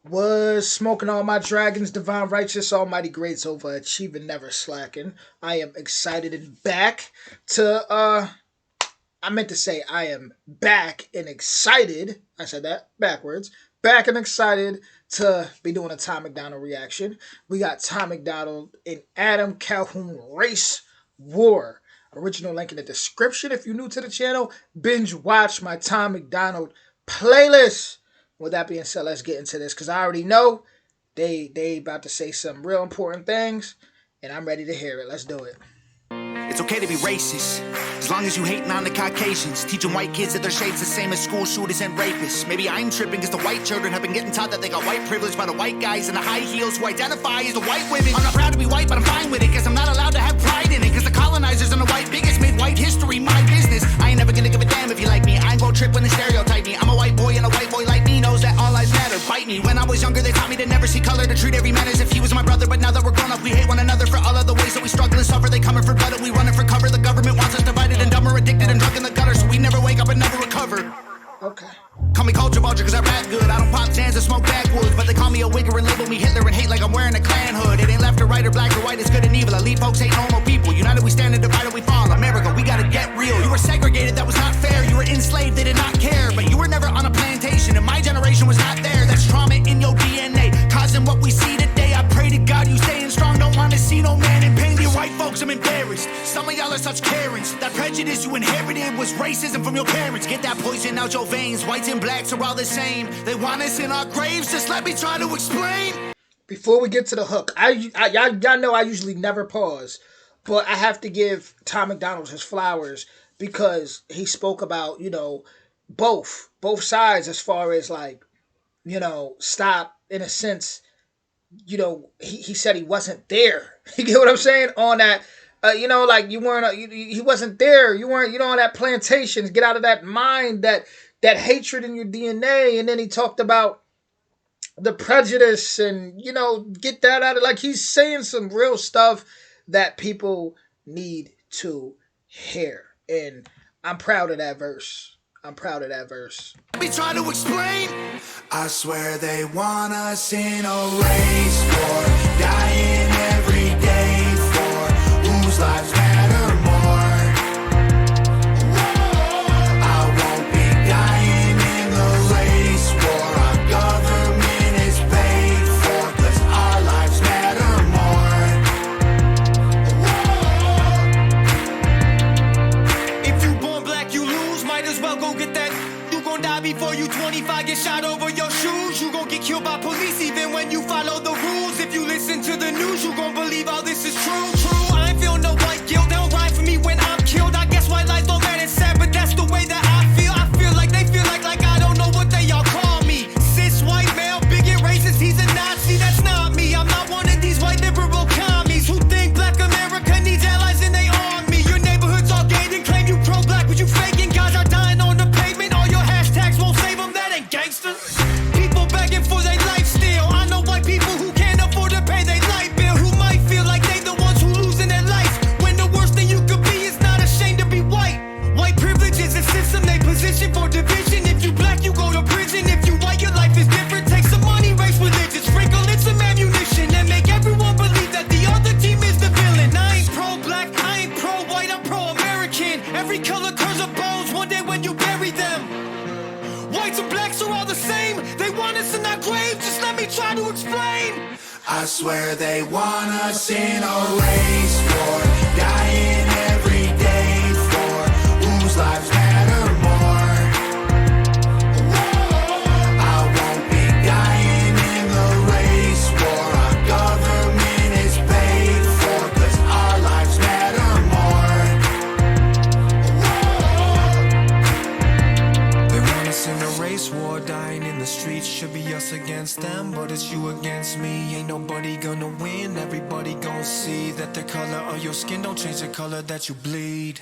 Was smoking all my dragons, divine righteous, almighty greats over achieving, never slacking. I am excited and back to I meant to say I am back and excited. I said that backwards. Back and excited to be doing a Tom MacDonald reaction. We got Tom MacDonald and Adam Calhoun Race War. Original link in the description. If you're new to the channel, binge watch my Tom MacDonald playlist. With that being said, let's get into this because I already know they about to say some real important things, and I'm ready to hear it. Let's do it. It's okay to be racist, as long as you hating on the Caucasians, teaching white kids that their shade's the same as school shooters and rapists. Maybe I'm tripping because the white children have been getting taught that they got white privilege by the white guys in the high heels who identify as the white women. I'm not proud to be white, but I'm fine with it because I'm not allowed to have pride in it, because the colonizers and the white bigots made white history my business. I ain't never gonna give a damn if you like me. I ain't gon' trip when they stereotype me. I'm a white boy, and a white boy like me knows that all lives matter. Bite me. When I was younger, they taught me to never see color, to treat every man as if he was my brother. But now that we're grown up, we hate one another for all of the ways that we struggle and suffer. They coming for blood and we running for cover. The government wants us divided and dumber, addicted and drunk in the gutter, so we never wake up and never recover. Okay. Call me culture vulture because I rap good. I don't pop jams and smoke backwoods, but they call me a wigger and label me Hitler and hate like I'm wearing a Klan hood. It ain't left or right or black or white, it's good and evil. Elite folks hate normal people. United we stand and divided we fall. America, we gotta get real. You were segregated, that was not fair. You were enslaved, they did not care. But you were never on a plantation and my generation was not there. That's trauma in your DNA, causing what we see today. I pray to God you staying strong. Don't wanna see no man in pain. You white folks, I'm embarrassed. Some of y'all are such Karens. That prejudice you inherited was racism from your parents. Get that poison out your veins. Whites and blacks are all the same. They want us in our graves. Just let me try to explain. Before we get to the hook, y'all know I usually never pause, but I have to give Tom MacDonald his flowers because he spoke about, both sides as far as like, stop in a sense. He said he wasn't there. You get what I'm saying on that. Like you weren't. He wasn't there. You weren't. On that plantation. Get out of that mind, that hatred in your DNA. And then he talked about the prejudice and get that out of, like, he's saying some real stuff that people need to hear. And I'm proud of that verse. Let me try to explain. I swear they want us in a race war, dying every day for whose lives matter more. I won't be dying in the race war. Our government is paid for, 'cause our lives matter more. If you born black, you lose. Might as well go get that. You gon' die before you 25, get shot over your shoes. You gon' get killed by police even when you follow the rules. If you listen to the news, you gon' believe all this is true. I ain't feel no white guilt. They don't ride for me when I'm killed. I guess white life don't matter, sad, but that's the way that I feel. I feel like they feel like I don't know what they all call me. Cis white male, bigot, racist, he's a Nazi. That's not me. I'm not one of these white liberal commies who think black America needs allies in their army. Your neighborhood's all gated, claim you pro-black, but you faking. Guys are dying on the pavement. All your hashtags won't save them. That ain't gangster. People begging for their life still. I know white people who can't afford to pay their light bill, who might feel like they the ones who losing their life, when the worst thing you could be is not ashamed to be white. White privilege is a system they position for division. If you black, you go to prison. If you white, your life is different. Take some money, race religion, sprinkle in some ammunition, and make everyone believe that the other team is the villain. I ain't pro-black, I ain't pro-white, I'm pro-American. Every color turns up bones one day when you bury them. Whites and blacks are all the same. They want us in our graves. Just let me try to explain. I swear they want us in a race war, dying every day for whose lives matter more. I won't be dying in the race war. Our government is paid for, 'cause our lives matter more. They want us in a race war, dying in the streets. Should be us against them, but it's you against me. Ain't nobody gonna win. Everybody gonna see that the color of your skin don't change the color that you bleed.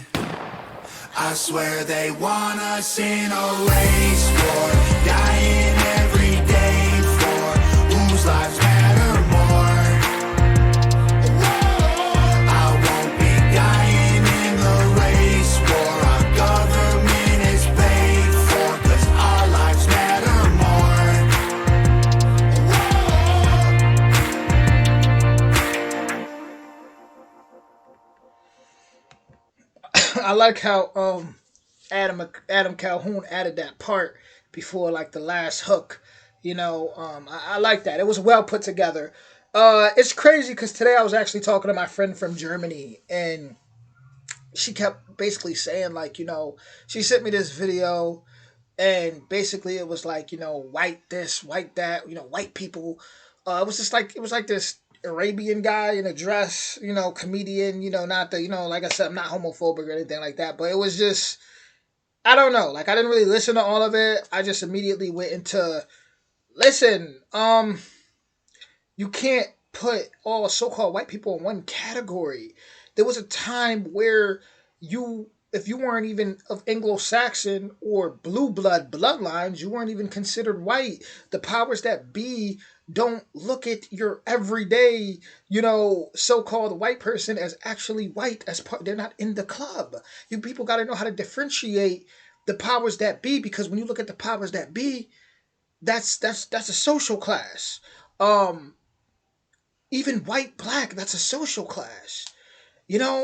I swear they want us in a race war, dying every day for whose lives matter more. I won't be dying in the race war. Our government is paid for, 'cause our lives matter more. I like how Adam Calhoun added that part before like the last hook. I like that. It was well put together. It's crazy because today I was actually talking to my friend from Germany, and she kept basically saying like, she sent me this video, and basically it was like, white this, white that, white people. It was like this Arabian guy in a dress, comedian, not the, like I said, I'm not homophobic or anything like that, but it was just, I don't know, like I didn't really listen to all of it. I just immediately went into listen. You can't put all so-called white people in one category. There was a time where if you weren't even of Anglo-Saxon or blue bloodlines, you weren't even considered white. The powers that be don't look at your everyday, so-called white person as actually white as part. They're not in the club. You people got to know how to differentiate the powers that be, because when you look at the powers that be, that's a social class. Um, Even white, black, that's a social class.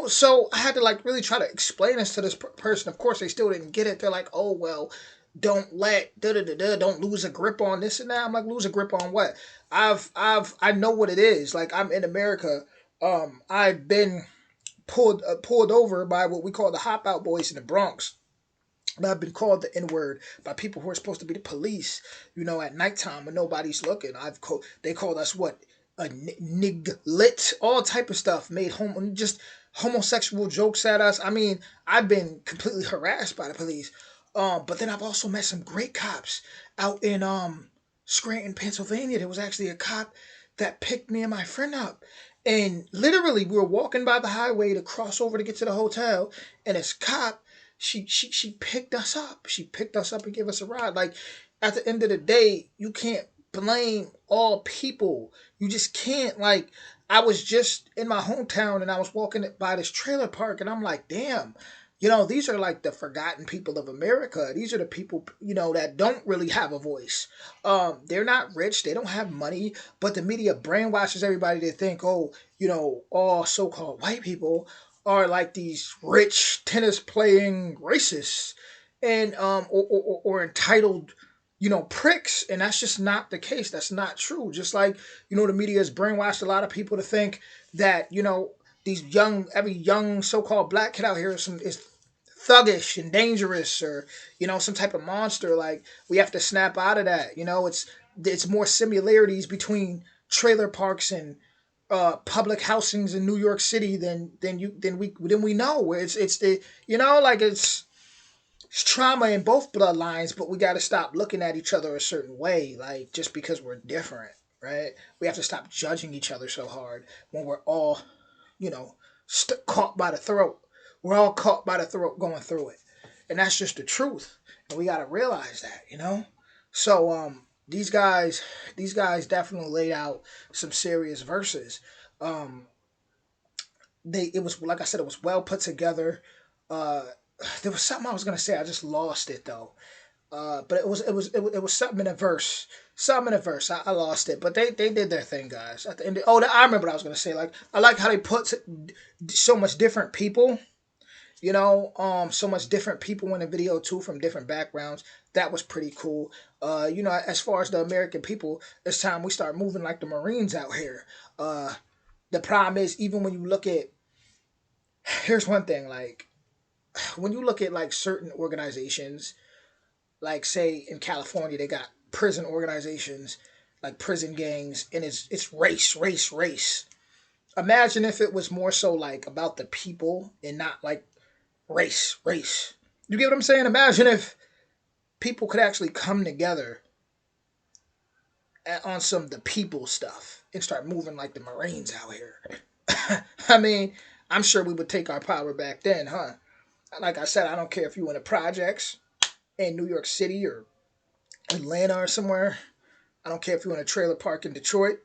So I had to like really try to explain this to this person. Of course, they still didn't get it. They're like, "Oh well, don't let da da da da, don't lose a grip on this and that." I'm like, "Lose a grip on what?" I know what it is. Like I'm in America. I've been pulled over by what we call the hop out boys in the Bronx. I've been called the N word by people who are supposed to be the police. At nighttime when nobody's looking. They called us what, a niglet, all type of stuff. Made just homosexual jokes at us. I mean, I've been completely harassed by the police. But then I've also met some great cops out in Scranton, Pennsylvania. There was actually a cop that picked me and my friend up. And literally, we were walking by the highway to cross over to get to the hotel, and this cop, she picked us up. She picked us up and gave us a ride. Like at the end of the day, you can't blame all people. You just can't. Like I was just in my hometown and I was walking by this trailer park and I'm like, damn. These are like the forgotten people of America. These are the people, that don't really have a voice. They're not rich. They don't have money, but the media brainwashes everybody to think, oh, all so-called white people are like these rich tennis playing racists and or entitled pricks, and that's just not the case. That's not true. Just like the media has brainwashed a lot of people to think that every young so-called black kid out here is thuggish and dangerous, or some type of monster. Like we have to snap out of that. It's more similarities between trailer parks and public housings in New York City than we know. Where it's the like it's trauma in both bloodlines, but we got to stop looking at each other a certain way, like just because we're different, right? We have to stop judging each other so hard when we're all, caught by the throat. We're all caught by the throat going through it, and that's just the truth. And we got to realize that. So these guys definitely laid out some serious verses. Um, it was like I said, it was well put together. Uh, there was something I was gonna say. I just lost it though. But it was something in a verse. Something in a verse. I lost it. But they did their thing, guys. At the end. I remember what I was gonna say. Like I like how they put so much different people. So much different people in the video too, from different backgrounds. That was pretty cool. As far as the American people, it's time we start moving like the Marines out here. The problem is, even when you look at, here's one thing, like when you look at like certain organizations, like say in California, they got prison organizations, like prison gangs, and it's race, race, race. Imagine if it was more so like about the people and not like race, race. You get what I'm saying? Imagine if people could actually come together on some of the people stuff and start moving like the Marines out here. I mean, I'm sure we would take our power back then, huh? Like I said, I don't care if you in the projects in New York City or Atlanta or somewhere. I don't care if you're in a trailer park in Detroit.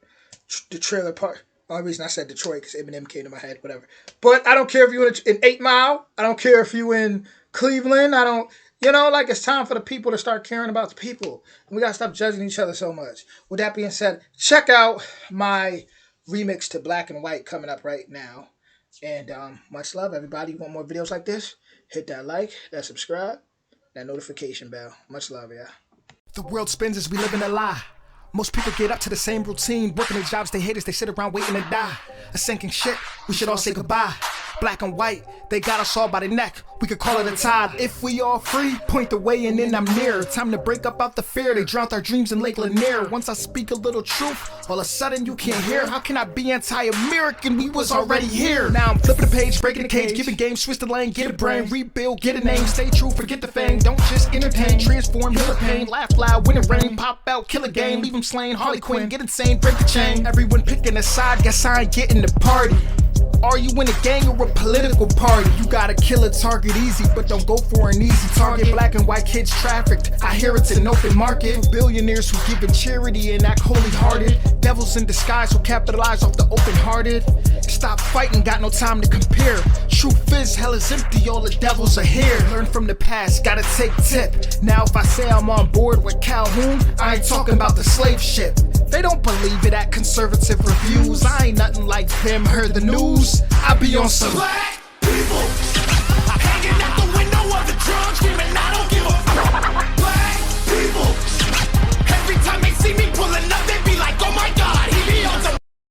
The trailer park. The only reason I said Detroit because Eminem came to my head, whatever. But I don't care if you're in 8 Mile. I don't care if you're in Cleveland. I don't, like it's time for the people to start caring about the people. And we got to stop judging each other so much. With that being said, check out my remix to Black and White coming up right now. And much love, everybody. You want more videos like this? Hit that like, that subscribe, that notification bell. Much love, y'all. The world spins as we live in a lie. Most people get up to the same routine, working their jobs they hate as they sit around waiting to die. A sinking ship, we should all say goodbye. Black and white, they got us all by the neck. We could call it a tide. If we all free, point the way and then I'm near. Time to break up out the fear. They drowned our dreams in Lake Lanier. Once I speak a little truth, all of a sudden you can't hear. How can I be anti-American? We was already here. Now I'm flipping the page, breaking the cage, giving game, switch the lane, get a brain, rebuild, get a name, stay true, forget the fame. Don't just entertain, transform, heal the pain, laugh loud, win it rain, pop out, kill a game, leave them slain, Harley Quinn, get insane, break the chain. Everyone picking a side, guess I ain't getting the party. Are you in a gang or a political party? You gotta kill a target easy, but don't go for an easy target. Black and white kids trafficked, I hear it's an open market. Billionaires who give in charity and act holy-hearted. Devils in disguise who capitalize off the open-hearted. Stop fighting, got no time to compare. Truth is, hell is empty, all the devils are here. Learn from the past, gotta take tip. Now if I say I'm on board with Calhoun, I ain't talking about the slave ship. They don't believe it at conservative reviews. I ain't nothing like them, heard the news. I be on some black people.